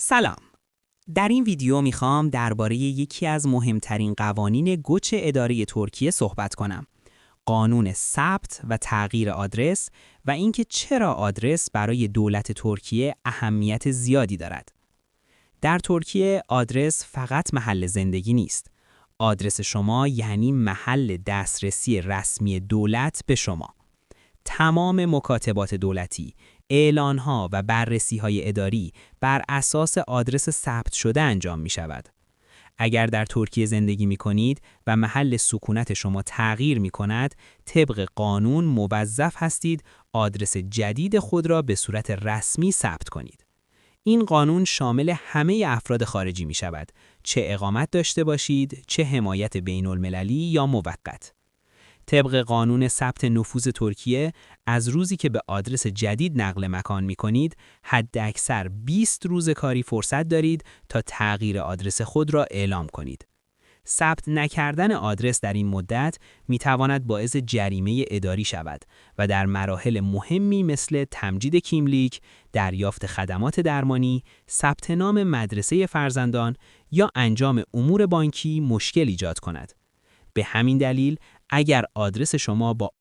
سلام. در این ویدیو میخوام درباره یکی از مهمترین قوانین گوچ اداری ترکیه صحبت کنم. قانون ثبت و تغییر آدرس و اینکه چرا آدرس برای دولت ترکیه اهمیت زیادی دارد. در ترکیه آدرس فقط محل زندگی نیست. آدرس شما یعنی محل دسترسی رسمی دولت به شما. تمام مکاتبات دولتی، اعلان‌ها و بررسی‌های اداری بر اساس آدرس ثبت شده انجام می‌شود. اگر در ترکیه زندگی می‌کنید و محل سکونت شما تغییر می‌کند، طبق قانون موظف هستید آدرس جدید خود را به صورت رسمی ثبت کنید. این قانون شامل همه افراد خارجی می‌شود، چه اقامت داشته باشید، چه حمایت بین‌المللی یا موقت. طبق قانون ثبت نفوذ ترکیه، از روزی که به آدرس جدید نقل مکان می کنید، حداکثر 20 روز کاری فرصت دارید تا تغییر آدرس خود را اعلام کنید. ثبت نکردن آدرس در این مدت می تواند باعث جریمه اداری شود و در مراحل مهمی مثل تمجید کیملیک، دریافت خدمات درمانی، ثبت نام مدرسه فرزندان یا انجام امور بانکی مشکل ایجاد کند. به همین دلیل اگر آدرس شما با